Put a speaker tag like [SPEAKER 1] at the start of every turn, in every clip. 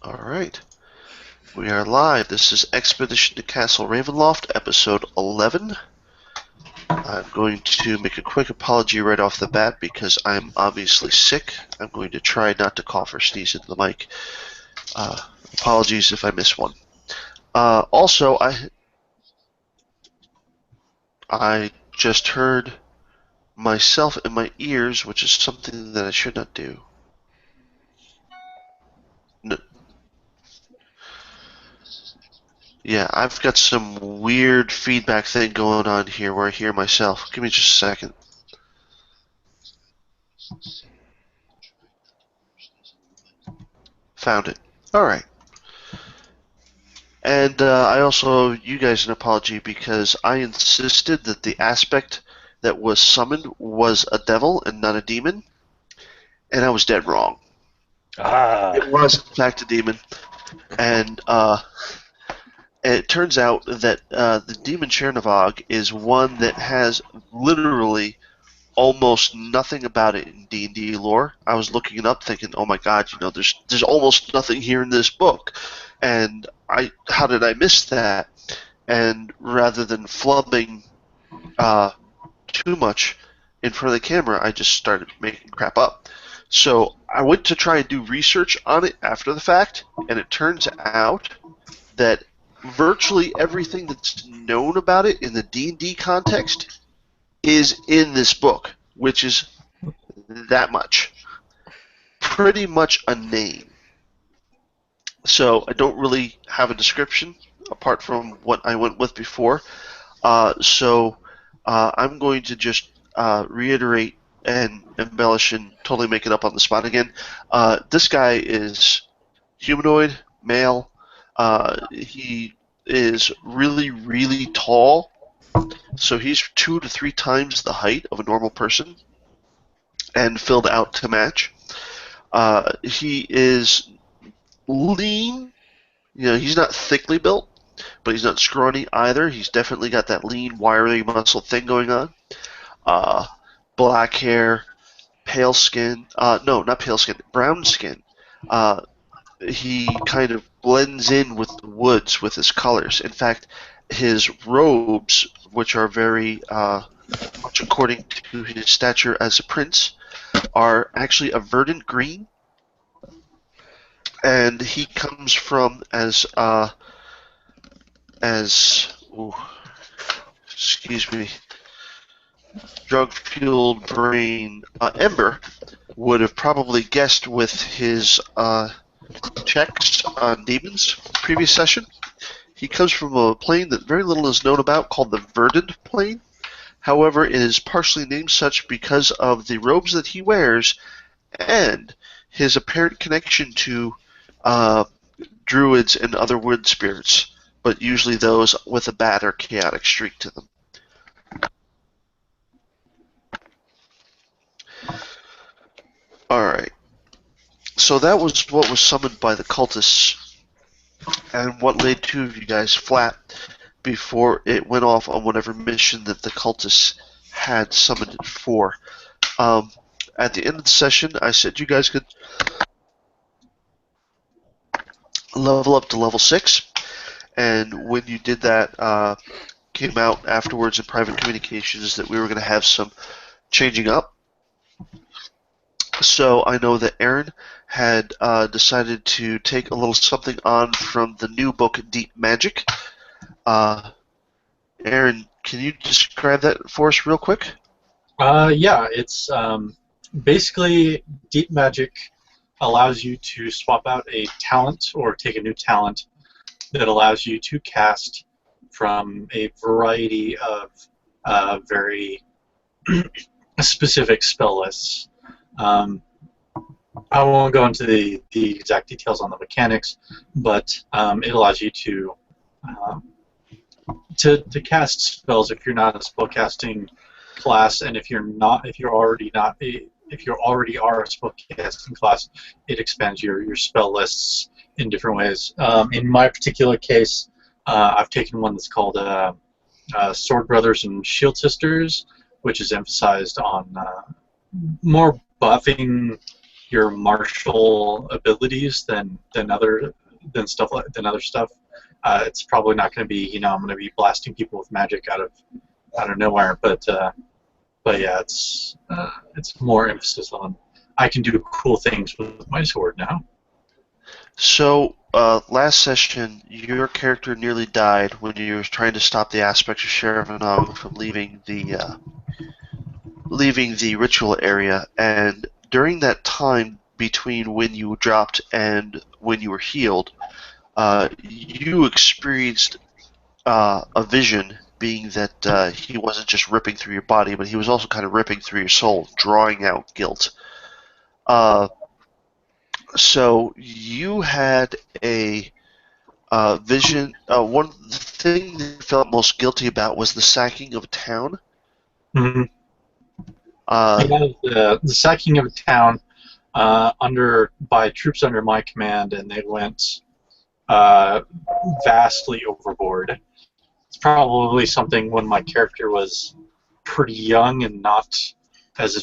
[SPEAKER 1] Alright, we are live. This is Expedition to Castle Ravenloft, episode 11. I'm going to make a quick apology right off the bat because I'm obviously sick. I'm going to try not to cough or sneeze into the mic. Apologies if I miss one. Also, I just heard myself in my ears, which is something that I should not do. No. Yeah, I've got some weird feedback thing going on here where I hear myself. Give me just a second. Found it. Alright. And I also owe you guys an apology because I insisted that the aspect that was summoned was a devil and not a demon, and I was dead wrong. It was, in fact, a demon, and it turns out that the demon Chernavog is one that has literally almost nothing about it in D&D lore. I was looking it up thinking, oh my god, there's almost nothing here in this book. And how did I miss that? And rather than flubbing too much in front of the camera, I just started making crap up. So I went to try and do research on it after the fact, and it turns out that virtually everything that's known about it in the D&D context is in this book, which is that much. Pretty much a name. So I don't really have a description apart from what I went with before. So I'm going to just reiterate and embellish and totally make it up on the spot again. This guy is humanoid, male. He is really, really tall. So he's 2 to 3 times the height of a normal person and filled out to match. He is lean. He's not thickly built, but he's not scrawny either. He's definitely got that lean, wiry muscle thing going on. Black hair, pale skin. No, not pale skin, brown skin. He kind of blends in with the woods with his colors. In fact, his robes, which are very much according to his stature as a prince, are actually a verdant green. And he comes from drug-fueled brain. Ember would have probably guessed with his checks on demons previous session. He comes from a plane that very little is known about called the Verdant Plane. However, it is partially named such because of the robes that he wears and his apparent connection to druids and other wood spirits, but usually those with a bad or chaotic streak to them. Alright. So that was what was summoned by the cultists and what laid 2 of you guys flat before it went off on whatever mission that the cultists had summoned it for. At the end of the session, I said you guys could level up to level 6, and when you did that, came out afterwards in private communications that we were going to have some changing up. So I know that Aaron had decided to take a little something on from the new book, Deep Magic. Aaron, can you describe that for us real quick?
[SPEAKER 2] Yeah, it's basically Deep Magic allows you to swap out a talent or take a new talent that allows you to cast from a variety of very specific spell lists. I won't go into the exact details on the mechanics, but it allows you to cast spells if you're not a spellcasting class, and if you already are a spellcasting class, it expands your spell lists in different ways. In my particular case, I've taken one that's called Sword Brothers and Shield Sisters, which is emphasized on more buffing your martial abilities than other stuff. It's probably not going to be, I'm going to be blasting people with magic out of nowhere. But yeah, it's more emphasis on I can do cool things with my sword now.
[SPEAKER 1] So, last session, your character nearly died when you were trying to stop the aspect of Sheriff Nog from leaving the ritual area, and during that time between when you dropped and when you were healed, you experienced a vision, being that he wasn't just ripping through your body, but he was also kind of ripping through your soul, drawing out guilt. So you had a vision. One thing that you felt most guilty about was the sacking of a town.
[SPEAKER 2] Mm-hmm.
[SPEAKER 1] Uh,
[SPEAKER 2] The sacking of a town by troops under my command, and they went vastly overboard. It's probably something when my character was pretty young and not as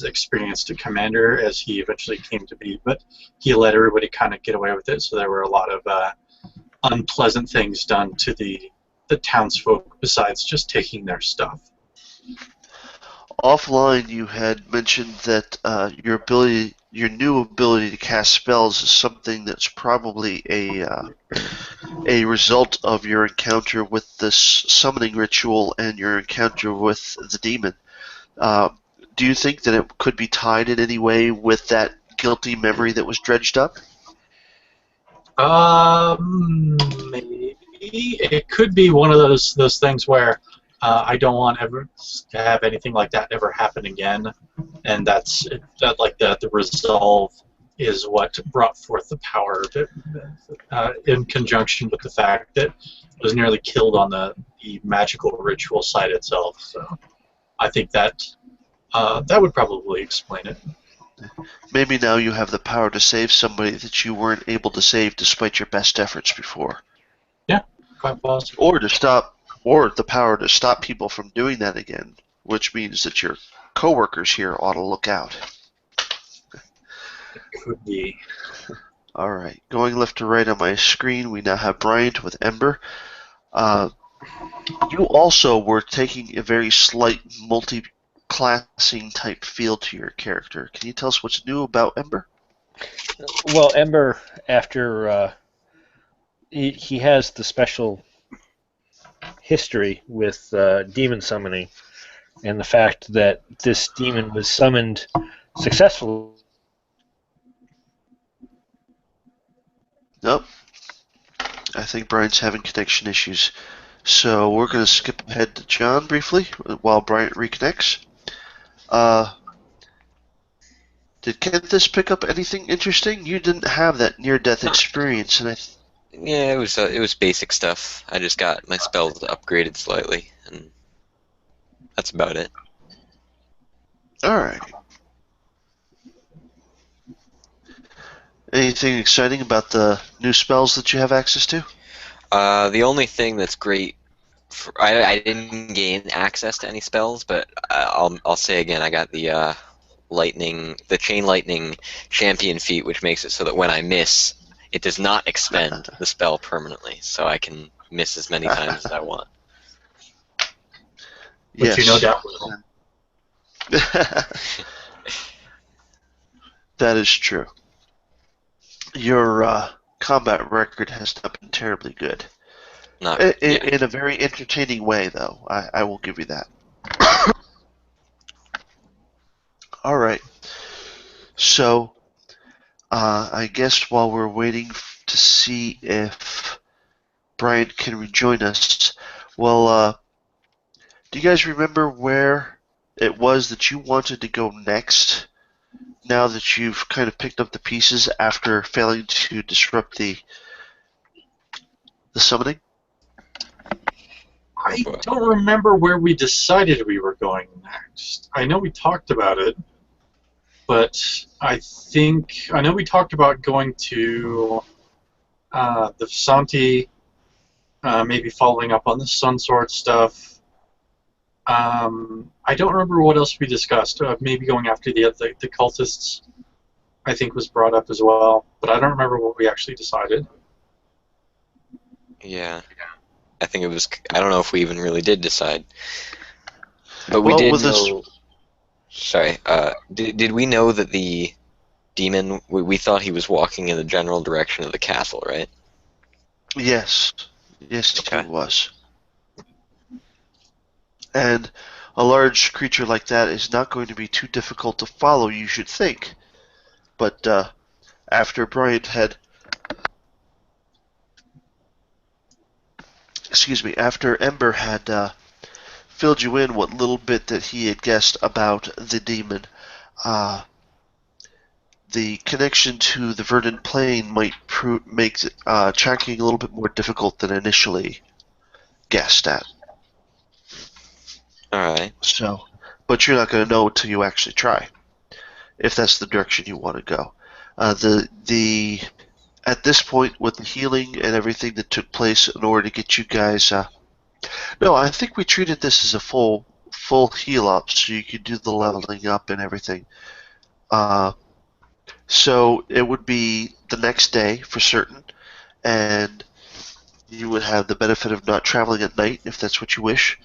[SPEAKER 2] experienced a commander as he eventually came to be, but he let everybody kind of get away with it, so there were a lot of unpleasant things done to the townsfolk besides just taking their stuff.
[SPEAKER 1] Offline, you had mentioned that your new ability to cast spells, is something that's probably a result of your encounter with this summoning ritual and your encounter with the demon. Do you think that it could be tied in any way with that guilty memory that was dredged up?
[SPEAKER 2] Maybe it could be one of those things where I don't want ever to have anything like that ever happen again, and that like the resolve is what brought forth the power in conjunction with the fact that it was nearly killed on the magical ritual side itself. So I think that would probably explain it.
[SPEAKER 1] Maybe now you have the power to save somebody that you weren't able to save despite your best efforts before.
[SPEAKER 2] Yeah, quite possible.
[SPEAKER 1] Or the power to stop people from doing that again, which means that your coworkers here ought to look out.
[SPEAKER 2] It could be.
[SPEAKER 1] Alright, going left to right on my screen, we now have Bryant with Ember. You also were taking a very slight multi-classing type feel to your character. Can you tell us what's new about Ember?
[SPEAKER 3] Well, Ember, after he has the special history with demon summoning, and the fact that this demon was summoned successfully.
[SPEAKER 1] Nope. I think Brian's having connection issues. So we're going to skip ahead to John briefly while Bryant reconnects. Did Kenthis pick up anything interesting? You didn't have that near-death experience, and
[SPEAKER 4] yeah, it was basic stuff. I just got my spells upgraded slightly, and that's about it.
[SPEAKER 1] All right. Anything exciting about the new spells that you have access to?
[SPEAKER 4] The only thing that's great, I didn't gain access to any spells, but I'll say again, I got the chain lightning champion feat, which makes it so that when I miss, it does not expend the spell permanently, so I can miss as many times as I want.
[SPEAKER 2] Which you no doubt will.
[SPEAKER 1] That is true. Your combat record has not been terribly good. In a very entertaining way, though. I will give you that. All right. So, I guess while we're waiting to see if Bryant can rejoin us, well, do you guys remember where it was that you wanted to go next? Now that you've kind of picked up the pieces after failing to disrupt the summoning?
[SPEAKER 2] I don't remember where we decided we were going next. I know we talked about it, but I know we talked about going to the Vasanti, maybe following up on the Sunsword stuff. I don't remember what else we discussed. Maybe going after the cultists. I think, was brought up as well, but I don't remember what we actually decided.
[SPEAKER 4] Yeah. I think it was. I don't know if we even really did decide. But we
[SPEAKER 1] Well,
[SPEAKER 4] did
[SPEAKER 1] with this,
[SPEAKER 4] know. Sorry. Did we know that the demon? We thought he was walking in the general direction of the castle, right?
[SPEAKER 1] yes, yes,
[SPEAKER 4] Okay.
[SPEAKER 1] he was. And a large creature like that is not going to be too difficult to follow, you should think. But after Bryant had, after Ember had filled you in what little bit that he had guessed about the demon, uh, the connection to the verdant plain might make tracking a little bit more difficult than initially guessed at.
[SPEAKER 4] All right.
[SPEAKER 1] So, but you're not going to know until you actually try, if that's the direction you want to go. The at this point, with the healing and everything that took place in order to get you guys, no, I think we treated this as a full heal up, so you could do the leveling up and everything. So it would be the next day for certain, and you would have the benefit of not traveling at night if that's what you wish.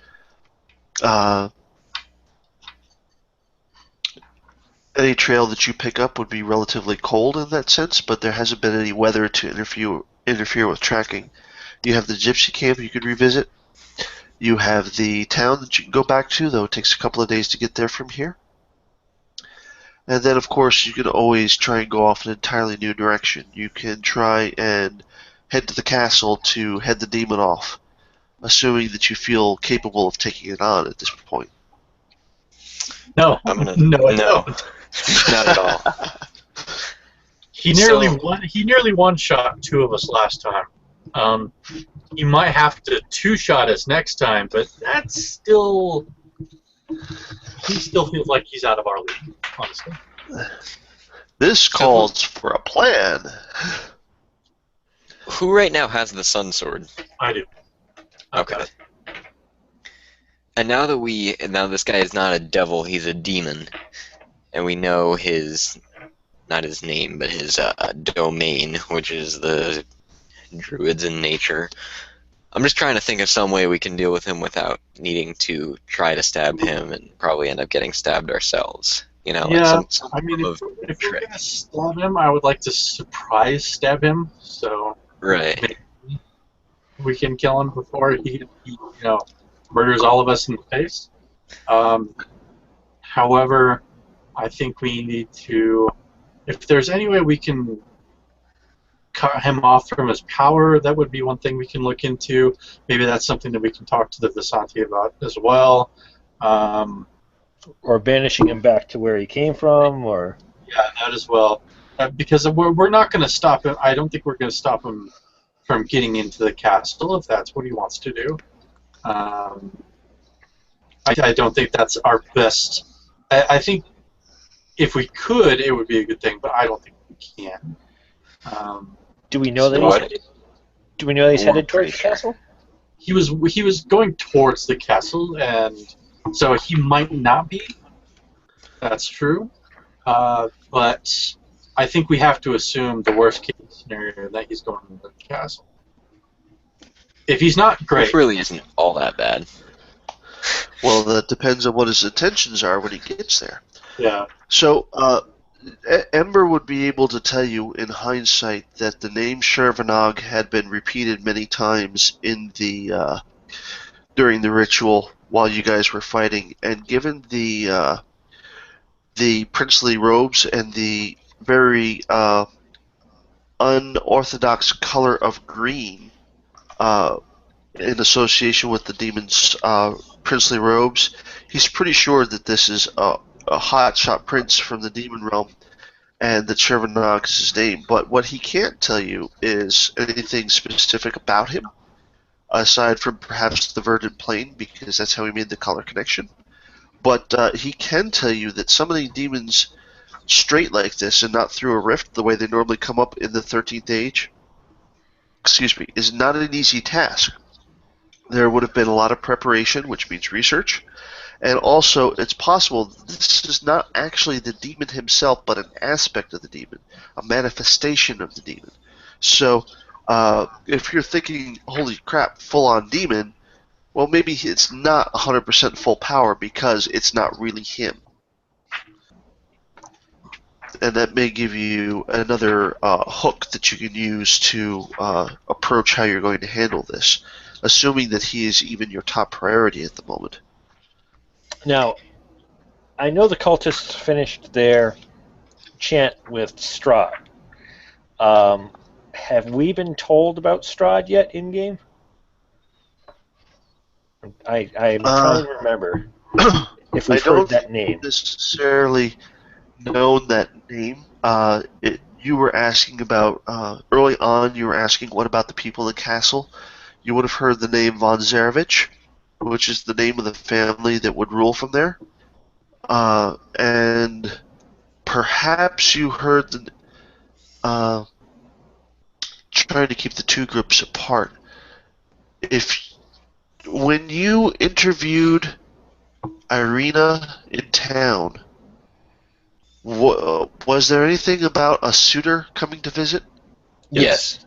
[SPEAKER 1] Any trail that you pick up would be relatively cold in that sense, but there hasn't been any weather to interfere with tracking. You have the gypsy camp you could revisit. You have the town that you can go back to, though it takes a couple of days to get there from here. And then, of course, you can always try and go off an entirely new direction. You can try and head to the castle to head the demon off, assuming that you feel capable of taking it on at this point.
[SPEAKER 2] No,
[SPEAKER 4] I'm gonna.
[SPEAKER 2] no, I
[SPEAKER 4] No,
[SPEAKER 2] don't.
[SPEAKER 4] not at all.
[SPEAKER 2] He nearly one-shot two of us last time. He might have to two-shot us next time, but that's still. He still feels like he's out of our league, honestly.
[SPEAKER 1] This calls for a plan.
[SPEAKER 4] Who right now has the sun sword?
[SPEAKER 2] I do.
[SPEAKER 4] Okay. And now this guy is not a devil, he's a demon, and we know not his name, but his domain, which is the druids in nature. I'm just trying to think of some way we can deal with him without needing to try to stab him and probably end up getting stabbed ourselves. You know,
[SPEAKER 2] Yeah,
[SPEAKER 4] like some
[SPEAKER 2] I mean,
[SPEAKER 4] form
[SPEAKER 2] if
[SPEAKER 4] of
[SPEAKER 2] we're
[SPEAKER 4] trick.
[SPEAKER 2] gonna stab him, I would like to surprise stab him, so
[SPEAKER 4] Right.
[SPEAKER 2] maybe we can kill him before he murders all of us in the face. However, I think we need to, if there's any way we can cut him off from his power, that would be one thing we can look into. Maybe that's something that we can talk to the Visanti about as well.
[SPEAKER 3] Or banishing him back to where he came from, or
[SPEAKER 2] Yeah, that as well. Because we're not going to stop him. I don't think we're going to stop him from getting into the castle if that's what he wants to do. I don't think that's our best. I think if we could, it would be a good thing, but I don't think we can.
[SPEAKER 3] do we know that
[SPEAKER 2] So
[SPEAKER 3] he's headed towards
[SPEAKER 4] pretty
[SPEAKER 3] the
[SPEAKER 4] sure.
[SPEAKER 3] castle?
[SPEAKER 2] he was going towards the castle, and so he might not be. That's true. But I think we have to assume the worst case scenario that he's going to the castle. If he's not, great.
[SPEAKER 4] Which really isn't all that bad.
[SPEAKER 1] Well, that depends on what his intentions are when he gets there.
[SPEAKER 2] Yeah.
[SPEAKER 1] So, Ember would be able to tell you in hindsight that the name Shervanog had been repeated many times in the during the ritual while you guys were fighting, and given the princely robes and the very unorthodox color of green in association with the demon's princely robes, he's pretty sure that this is a hotshot prince from the demon realm, and that Shervanog is his name. But what he can't tell you is anything specific about him, aside from perhaps the verdant plain, because that's how he made the color connection. But he can tell you that summoning demons straight like this and not through a rift, the way they normally come up in the 13th age, is not an easy task. There would have been a lot of preparation, which means research, And also, it's possible this is not actually the demon himself, but an aspect of the demon, a manifestation of the demon. So, if you're thinking, holy crap, full-on demon, well, maybe it's not 100% full power because it's not really him. And that may give you another hook that you can use to approach how you're going to handle this, assuming that he is even your top priority at the moment.
[SPEAKER 3] Now, I know the cultists finished their chant with Strahd. Have we been told about Strahd yet in game? I'm trying to remember if
[SPEAKER 1] I
[SPEAKER 3] we've heard
[SPEAKER 1] don't
[SPEAKER 3] that name.
[SPEAKER 1] necessarily known that name. You were asking about early on. You were asking what about the people in the castle. You would have heard the name von Zarevich, which is the name of the family that would rule from there. And perhaps you heard the trying to keep the two groups apart. When you interviewed Irina in town, was there anything about a suitor coming to visit?
[SPEAKER 3] Yes.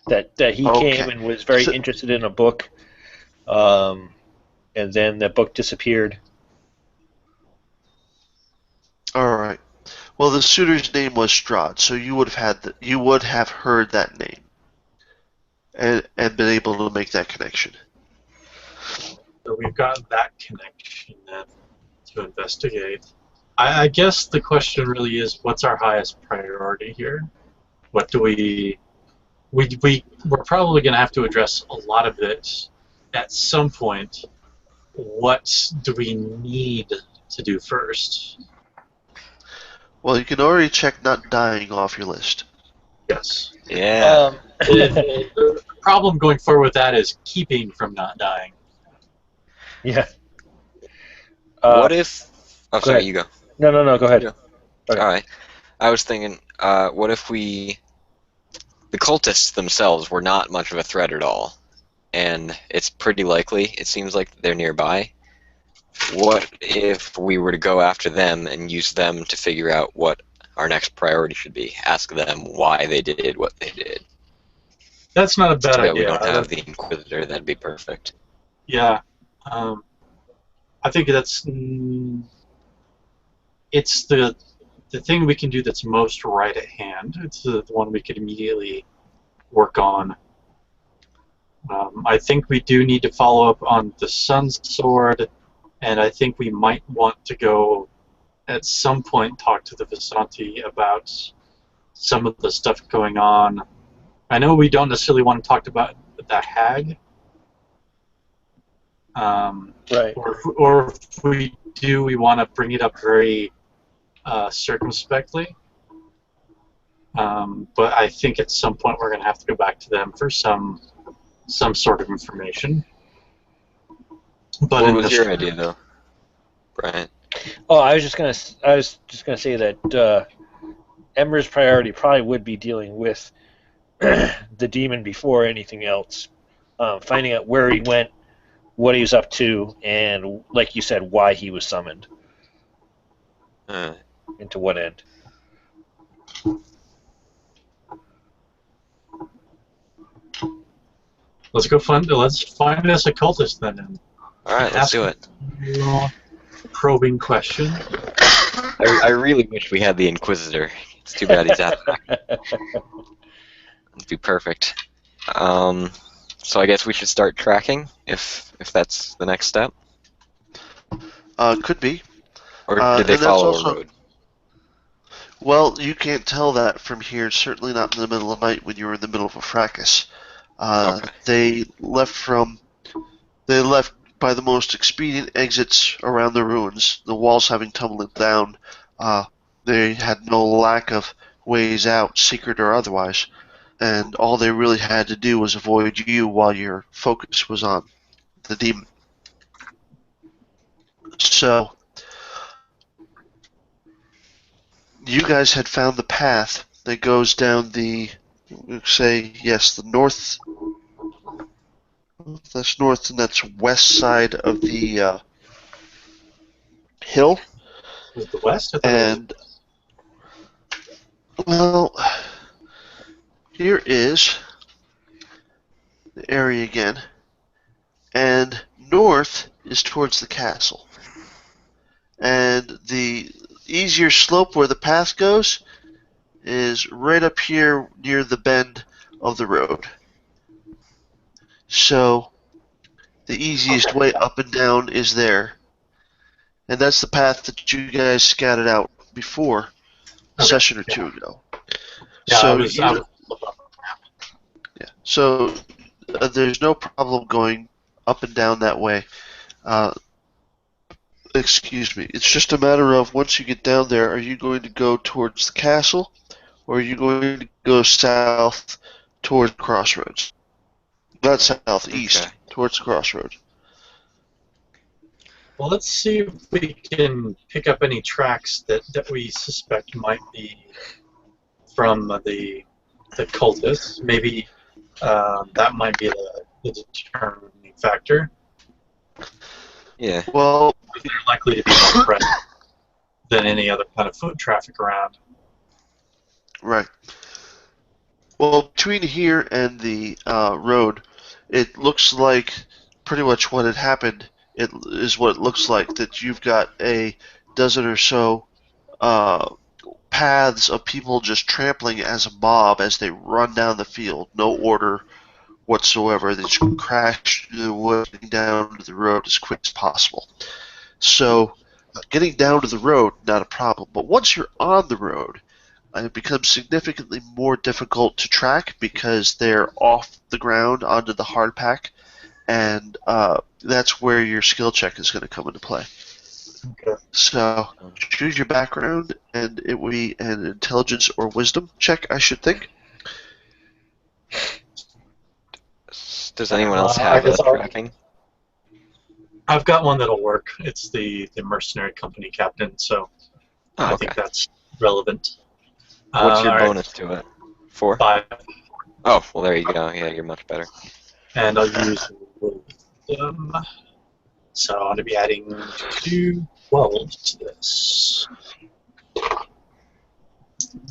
[SPEAKER 3] That he came and was very interested in a book, and then the book disappeared.
[SPEAKER 1] All right. Well, the suitor's name was Strahd, so you would have heard that name, and been able to make that connection.
[SPEAKER 2] So we've got that connection then to investigate. I guess the question really is, what's our highest priority here? What do we're probably going to have to address a lot of it at some point. What do we need to do first?
[SPEAKER 1] Well, you can already check not dying off your list.
[SPEAKER 2] Yes.
[SPEAKER 4] Yeah.
[SPEAKER 2] The problem going forward with that is keeping from not dying.
[SPEAKER 3] Yeah.
[SPEAKER 4] What if... Oh, sorry,
[SPEAKER 3] ahead.
[SPEAKER 4] you go.
[SPEAKER 3] No, go ahead.
[SPEAKER 4] Yeah.
[SPEAKER 3] Okay.
[SPEAKER 4] All right. I was thinking, what if the cultists themselves were not much of a threat at all, and it's pretty likely, it seems like they're nearby. What if we were to go after them and use them to figure out what our next priority should be? Ask them why they did what they did.
[SPEAKER 2] That's not a bad idea.
[SPEAKER 4] We don't have the Inquisitor, that'd be perfect.
[SPEAKER 2] Yeah. I think that's... it's the thing we can do that's most right at hand. It's the one we could immediately work on. I think we do need to follow up on the Sun's Sword, and I think we might want to go at some point talk to the Visanti about some of the stuff going on. I know we don't necessarily want to talk about the Hag.
[SPEAKER 3] Right.
[SPEAKER 2] Or if we do, we want to bring it up very circumspectly. But I think at some point we're going to have to go back to them for some sort of information. But
[SPEAKER 4] What was your idea, though, Bryant?
[SPEAKER 3] Oh, I was just gonna say that Ember's priority probably would be dealing with the demon before anything else, finding out where he went, what he was up to, and like you said, why he was summoned, and to what end.
[SPEAKER 2] let's find us a cultist then.
[SPEAKER 4] All right, let's do it.
[SPEAKER 2] Probing question.
[SPEAKER 4] I really wish we had the Inquisitor. It's too bad he's out. It'd be perfect. So I guess we should start tracking, if that's the next step.
[SPEAKER 1] Could be.
[SPEAKER 4] Or did they follow a road?
[SPEAKER 1] Well, you can't tell that from here. Certainly not in the middle of the night when you're in the middle of a fracas.
[SPEAKER 4] Okay.
[SPEAKER 1] They left by the most expedient exits around the ruins. The walls having tumbled down, they had no lack of ways out, secret or otherwise. And all they really had to do was avoid you while your focus was on the demon. So, you guys had found the path that goes down the north. That's north and that's west side of the Hill.
[SPEAKER 2] Was it the west? I thought it was...
[SPEAKER 1] And, well, here is the area again. And north is towards the castle. And the easier slope where the path goes is right up here near the bend of the road. So the easiest way up and down is there. And that's the path that you guys scouted out before a session or two ago.
[SPEAKER 2] Yeah,
[SPEAKER 1] So
[SPEAKER 2] I was
[SPEAKER 1] yeah, so there's no problem going up and down that way. Excuse me. It's just a matter of once you get down there, are you going to go towards the castle, or are you going to go south towards Crossroads? Not southeast,
[SPEAKER 4] Okay.
[SPEAKER 1] towards Crossroads.
[SPEAKER 2] Well, let's see if we can pick up any tracks that we suspect might be from the cultists. Maybe that might be the determining factor.
[SPEAKER 4] Yeah.
[SPEAKER 1] Well,
[SPEAKER 2] They're likely to be more present than any other kind of foot traffic around.
[SPEAKER 1] right. Well, between here and the road, it looks like pretty much what had happened. It is what it looks like, that you've got a dozen or so paths of people just trampling as a mob as they run down the field. No order whatsoever. They just crash through the wood, getting down to the road as quick as possible. So, getting down to the road, not a problem. But once you're on the road, it becomes significantly more difficult to track because they're off the ground onto the hard pack, and that's where your skill check is going to come into play.
[SPEAKER 2] Okay.
[SPEAKER 1] So, choose your background, and it will be an intelligence or wisdom check, I should think.
[SPEAKER 4] Does anyone else
[SPEAKER 2] I
[SPEAKER 4] have a
[SPEAKER 2] guess I'll-
[SPEAKER 4] tracking?
[SPEAKER 2] I've got one that'll work. It's the mercenary company captain, so
[SPEAKER 4] Oh,
[SPEAKER 2] I
[SPEAKER 4] okay.
[SPEAKER 2] think that's relevant.
[SPEAKER 4] What's your
[SPEAKER 2] all right,
[SPEAKER 4] bonus to it? 4?
[SPEAKER 2] 5.
[SPEAKER 4] Oh, well, there you go. Yeah, you're much better.
[SPEAKER 2] And I'll use wisdom. So I'm going to be adding 12 to this.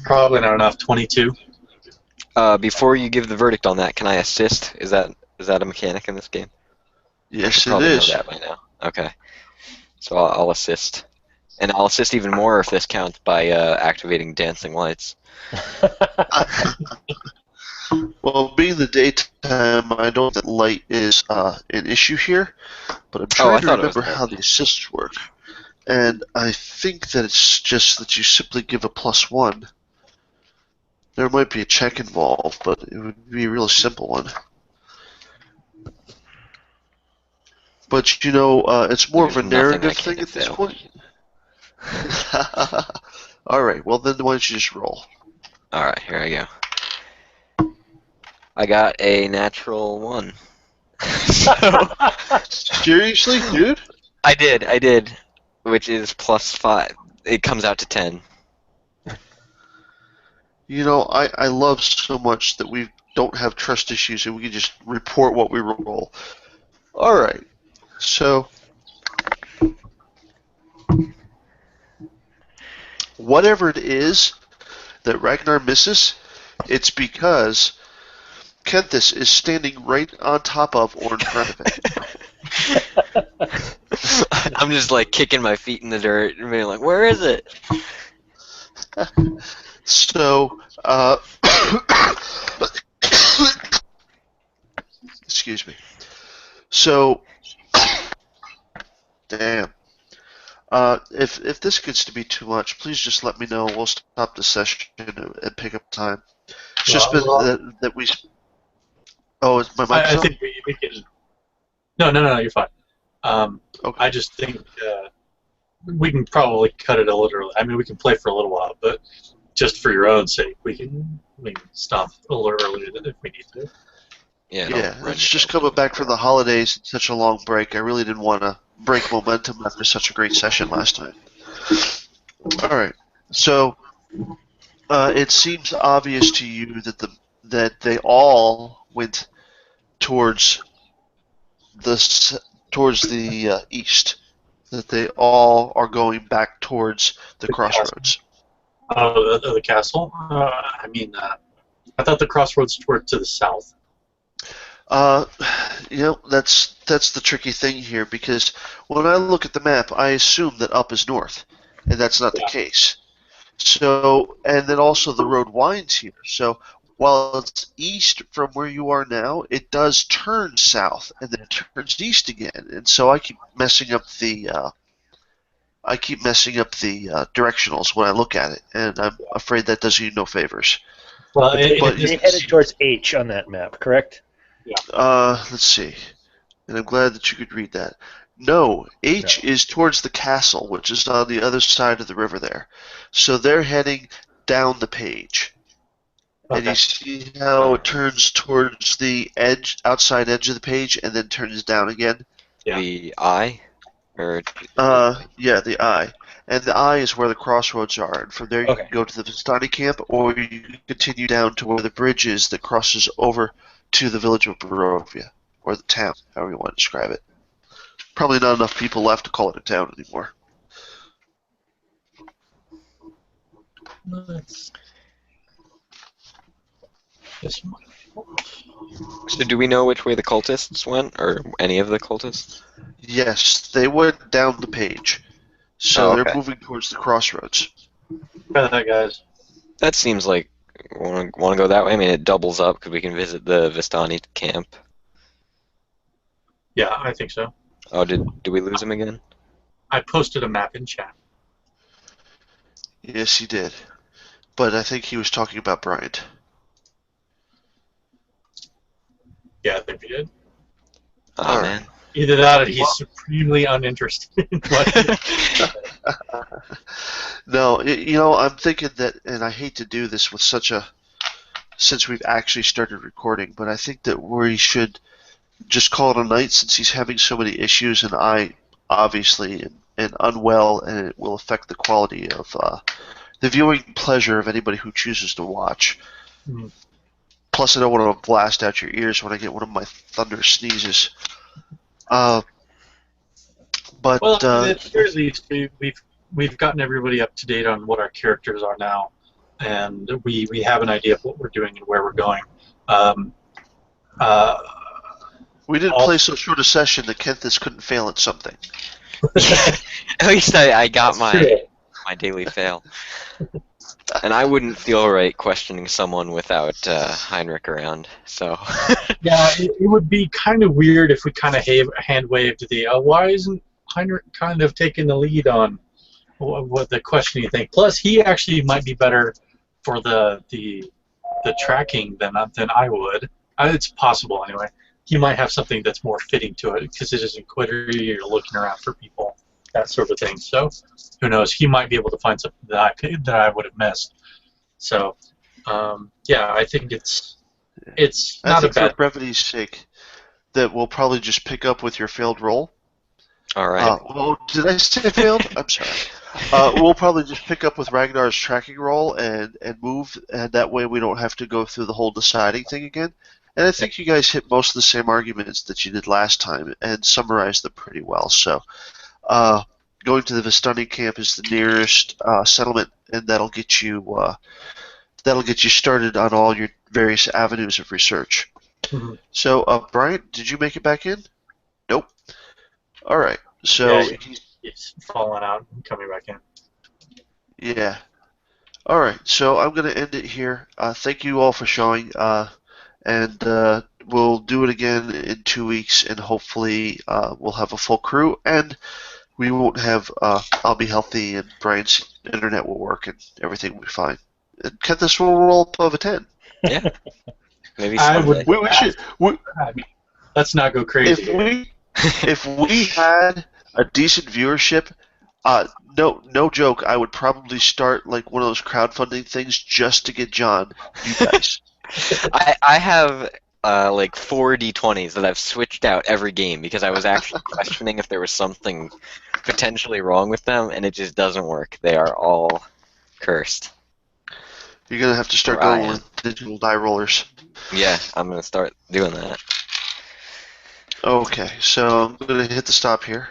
[SPEAKER 2] Probably not enough. 22.
[SPEAKER 4] Before you give the verdict on that, can I assist? Is that a mechanic in this game? I
[SPEAKER 1] Yes,
[SPEAKER 4] should
[SPEAKER 1] it
[SPEAKER 4] probably
[SPEAKER 1] is.
[SPEAKER 4] know that by now. Okay. So I'll assist. And I'll assist even more if this counts by activating dancing lights.
[SPEAKER 1] Well, being the daytime, I don't think that light is an issue here, but I'm
[SPEAKER 4] Oh, I
[SPEAKER 1] trying to
[SPEAKER 4] thought it was
[SPEAKER 1] remember
[SPEAKER 4] that.
[SPEAKER 1] how the assists work. And I think that it's just that you simply give a +1. There might be a check involved, but it would be a really simple one. But you know, it's more of a
[SPEAKER 4] There's nothing I
[SPEAKER 1] narrative
[SPEAKER 4] can't
[SPEAKER 1] thing at this
[SPEAKER 4] fail.
[SPEAKER 1] point. All right. Well, then why don't you just roll?
[SPEAKER 4] All right, here I go. I got a natural 1. So
[SPEAKER 1] Seriously, dude?
[SPEAKER 4] I did, which is +5. It comes out to 10.
[SPEAKER 1] You know, I love so much that we don't have trust issues and we can just report what we roll. All right. So, whatever it is that Ragnar misses, it's because Kenthis is standing right on top of or in front of it.
[SPEAKER 4] I'm just like kicking my feet in the dirt and being like, "Where is it?"
[SPEAKER 1] So, excuse me. So, damn. If this gets to be too much, please just let me know. We'll stop the session and pick up time. It's just been that we. Oh, is my mic's
[SPEAKER 2] I
[SPEAKER 1] on?
[SPEAKER 2] think we can. No, you're fine.
[SPEAKER 1] Okay.
[SPEAKER 2] I just think we can probably cut it a little. I mean, we can play for a little while, but just for your own sake, we can stop a little earlier if we need to.
[SPEAKER 4] Yeah,
[SPEAKER 1] It's just coming back from the holidays and such a long break. I really didn't want to break momentum after such a great session last time. All right, so it seems obvious to you that they all went towards the east, that they all are going back towards the crossroads.
[SPEAKER 2] Oh, the castle? I thought the crossroads were to the south.
[SPEAKER 1] Uh, that's the tricky thing here, because when I look at the map, I assume that up is north, and that's not the case. So, and then also the road winds here. So, while it's east from where you are now, it does turn south and then it turns east again. And so I keep messing up the directionals when I look at it, and I'm afraid that does you no favors.
[SPEAKER 2] Well,
[SPEAKER 3] But you're headed towards H on that map, correct?
[SPEAKER 1] Let's see. And I'm glad that you could read that. No, H is towards the castle, which is on the other side of the river there. So they're heading down the page.
[SPEAKER 2] Okay.
[SPEAKER 1] And you see how it turns towards the outside edge of the page, and then turns down again?
[SPEAKER 2] Yeah.
[SPEAKER 4] The I? Or
[SPEAKER 1] Yeah, the I. And the I is where the crossroads are. And from there you can go to the Vistani camp, or you can continue down to where the bridge is that crosses over to the village of Barovia, or the town, however you want to describe it. Probably not enough people left to call it a town anymore.
[SPEAKER 4] so do we know which way the cultists went, or any of the cultists?
[SPEAKER 1] Yes, they went down the page. So
[SPEAKER 4] okay.
[SPEAKER 1] they're moving towards the crossroads.
[SPEAKER 2] Try that, guys.
[SPEAKER 4] That seems like want to go that way. I mean, it doubles up because we can visit the Vistani camp.
[SPEAKER 2] Yeah, I think so.
[SPEAKER 4] Oh, did we lose him again?
[SPEAKER 2] I posted a map in chat.
[SPEAKER 1] Yes, he did. But I think he was talking about Bryant.
[SPEAKER 2] Yeah, I think we did.
[SPEAKER 4] Oh, man.
[SPEAKER 2] Either that or he's supremely uninterested in what
[SPEAKER 1] No, I'm thinking that, and I hate to do this with since we've actually started recording, but I think that we should just call it a night since he's having so many issues, and I obviously am unwell, and it will affect the quality of the viewing pleasure of anybody who chooses to watch.
[SPEAKER 2] Mm.
[SPEAKER 1] Plus, I don't want to blast out your ears when I get one of my thunder sneezes. But
[SPEAKER 2] well, at the very least, we've gotten everybody up to date on what our characters are now, and we have an idea of what we're doing and where we're going.
[SPEAKER 1] We didn't play so short a session that Kenthis couldn't fail at something.
[SPEAKER 4] At least I got my daily fail. And I wouldn't feel right questioning someone without Heinrich around, so...
[SPEAKER 2] Yeah, it would be kind of weird if we kind of hand-waved the, why isn't Heinrich kind of taking the lead on what the questioning thing? Plus, he actually might be better for the tracking than I would. It's possible, anyway. He might have something that's more fitting to it, because it isn't quitter, you're looking around for people, that sort of thing. So, who knows? He might be able to find something that I would have missed. So, yeah, I think it's not a bad.
[SPEAKER 1] For brevity's sake, that we'll probably just pick up with your failed roll.
[SPEAKER 4] All right.
[SPEAKER 1] Well, did I say failed? I'm sorry. We'll probably just pick up with Ragnar's tracking roll and move, and that way we don't have to go through the whole deciding thing again. And I think you guys hit most of the same arguments that you did last time and summarized them pretty well. So, going to the Vistani camp is the nearest settlement, and that'll get you started on all your various avenues of research.
[SPEAKER 2] Mm-hmm.
[SPEAKER 1] So, Bryant, did you make it back in? Nope. All right. So
[SPEAKER 2] yeah, he's falling out and coming back in.
[SPEAKER 1] Yeah. All right. So I'm going to end it here. Thank you all for showing, and we'll do it again in 2 weeks, and hopefully we'll have a full crew, and we won't have. I'll be healthy, and Brian's internet will work, and everything will be fine. And Kenthis will roll above a 10.
[SPEAKER 4] Yeah. Maybe
[SPEAKER 2] someday.
[SPEAKER 1] We should.
[SPEAKER 2] Let's not go crazy.
[SPEAKER 1] If we had a decent viewership, no joke, I would probably start like one of those crowdfunding things just to get John, you guys.
[SPEAKER 4] I have like 4 D20s that I've switched out every game because I was actually questioning if there was something potentially wrong with them, and it just doesn't work. They are all cursed.
[SPEAKER 1] You're going to have to start going with digital die rollers.
[SPEAKER 4] Yeah, I'm going to start doing that.
[SPEAKER 1] Okay, so I'm going to hit the stop here.